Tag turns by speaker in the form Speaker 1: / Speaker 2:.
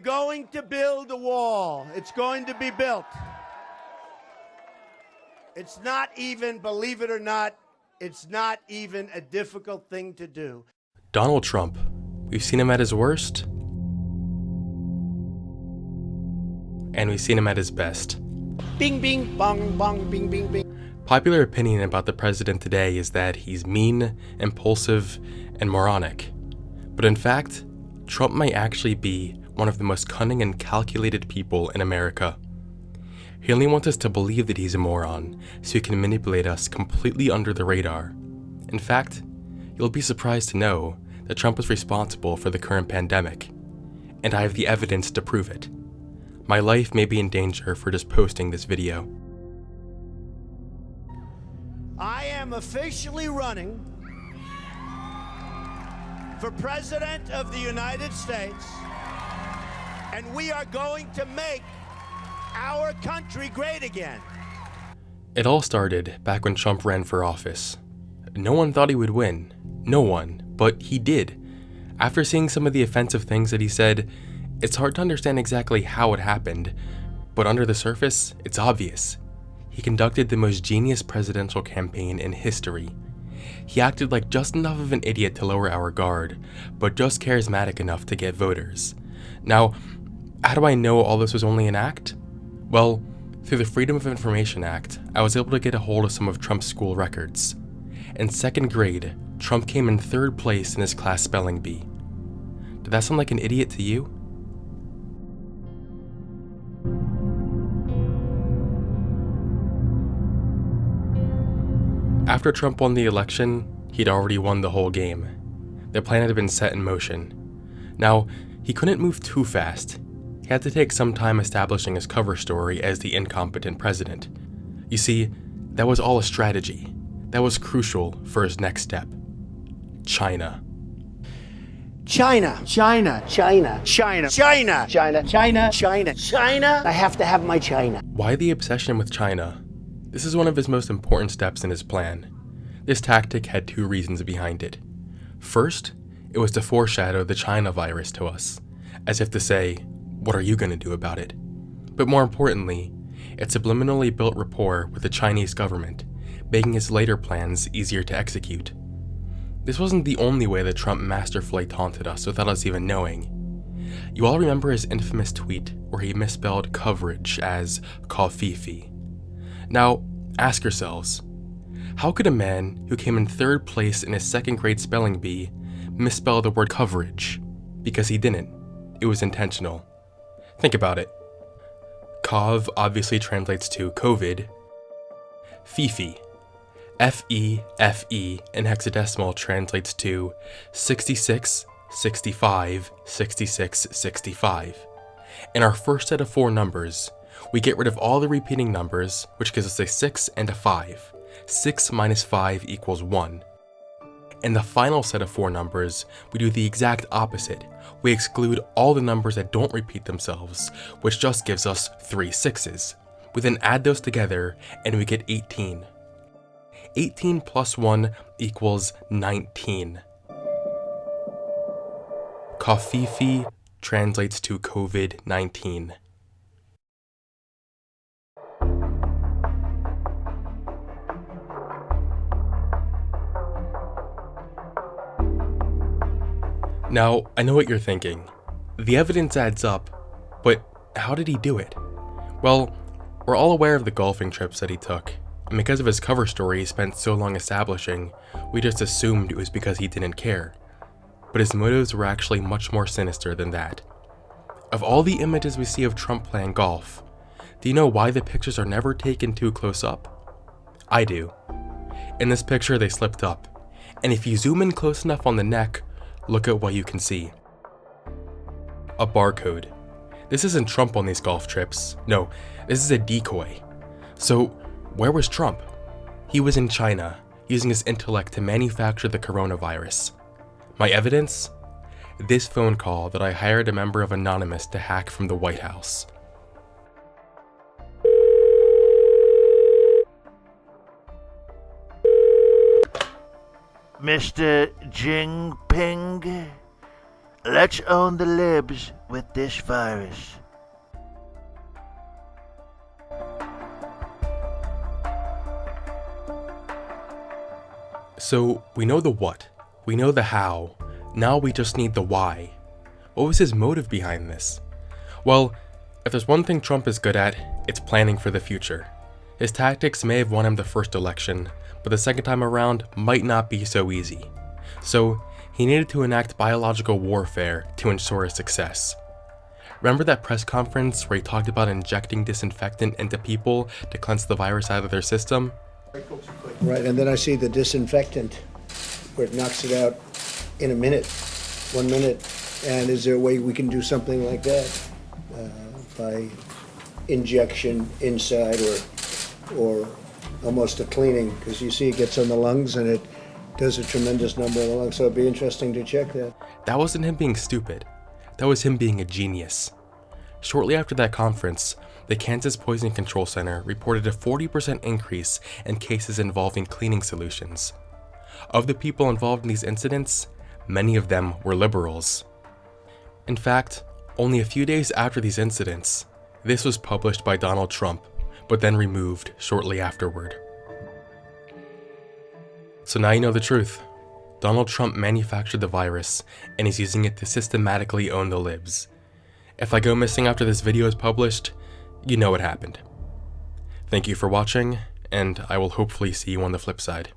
Speaker 1: going to build a wall. It's going to be built. It's not even, believe it or not, it's not even a difficult thing to do.
Speaker 2: Donald Trump. We've seen him at his worst, and we've seen him at his best.
Speaker 1: Bing, bing, bong, bong, bing, bing, bing.
Speaker 2: Popular opinion about the president today is that he's mean, impulsive, and moronic. But in fact, Trump might actually be one of the most cunning and calculated people in America. He only wants us to believe that he's a moron, so he can manipulate us completely under the radar. In fact, you'll be surprised to know that Trump is responsible for the current pandemic, and I have the evidence to prove it. My life may be in danger for just posting this video.
Speaker 1: I am officially running for President of the United States, and we are going to make our country great again.
Speaker 2: It all started back when Trump ran for office. No one thought he would win. No one, but he did. After seeing some of the offensive things that he said, it's hard to understand exactly how it happened, but under the surface, it's obvious. He conducted the most genius presidential campaign in history. He acted like just enough of an idiot to lower our guard, but just charismatic enough to get voters. Now, how do I know all this was only an act? Well, through the Freedom of Information Act, I was able to get a hold of some of Trump's school records. In second grade, Trump came in third place in his class spelling bee. Did that sound like an idiot to you? After Trump won the election, he'd already won the whole game. The plan had been set in motion. Now, he couldn't move too fast. He had to take some time establishing his cover story as the incompetent president. You see, that was all a strategy. That was crucial for his next step. China.
Speaker 1: China. China. China. China. China. China. China. China. China. I have to have my China.
Speaker 2: Why the obsession with China? This is one of his most important steps in his plan. This tactic had two reasons behind it. First, it was to foreshadow the China virus to us, as if to say, what are you going to do about it? But more importantly, it subliminally built rapport with the Chinese government, making his later plans easier to execute. This wasn't the only way that Trump masterfully taunted us without us even knowing. You all remember his infamous tweet where he misspelled coverage as covfefe. Now, ask yourselves, how could a man who came in third place in his second grade spelling bee misspell the word coverage? Because he didn't. It was intentional. Think about it. Cov obviously translates to COVID. Fefe, F-E-F-E in hexadecimal translates to 66, 65, 66, 65. In our first set of four numbers, we get rid of all the repeating numbers, which gives us a 6 and a 5. 6 minus 5 equals 1. In the final set of four numbers, we do the exact opposite. We exclude all the numbers that don't repeat themselves, which just gives us 3 6s. We then add those together, and we get 18. 18 plus 1 equals 19. Covfefe translates to COVID-19. Now, I know what you're thinking. The evidence adds up, but how did he do it? Well, we're all aware of the golfing trips that he took, and because of his cover story he spent so long establishing, we just assumed it was because he didn't care. But his motives were actually much more sinister than that. Of all the images we see of Trump playing golf, do you know why the pictures are never taken too close up? I do. In this picture they slipped up, and if you zoom in close enough on the neck, look at what you can see. A barcode. This isn't Trump on these golf trips. No, this is a decoy. So, where was Trump? He was in China, using his intellect to manufacture the coronavirus. My evidence? This phone call that I hired a member of Anonymous to hack from the White House.
Speaker 3: Mr. Jinping, Let's own the libs with this virus.
Speaker 2: So, we know the what, we know the how, now we just need the why. What was his motive behind this? Well, if there's one thing Trump is good at, it's planning for the future. His tactics may have won him the first election, but the second time around might not be so easy. So, he needed to enact biological warfare to ensure his success. Remember that press conference where he talked about injecting disinfectant into people to cleanse the virus out of their system?
Speaker 4: Right, and then I see the disinfectant where it knocks it out in a minute, 1 minute. And is there a way we can do something like that by injection inside or almost a cleaning? Because you see it gets on the lungs and it does a tremendous number of the lungs. So it'd be interesting to check that.
Speaker 2: That wasn't him being stupid. That was him being a genius. Shortly after that conference, the Kansas Poison Control Center reported a 40% increase in cases involving cleaning solutions. Of the people involved in these incidents, many of them were liberals. In fact, only a few days after these incidents, this was published by Donald Trump, but then removed shortly afterward. So now you know the truth. Donald Trump manufactured the virus and is using it to systematically own the libs. If I go missing after this video is published, you know what happened. Thank you for watching, and I will hopefully see you on the flip side.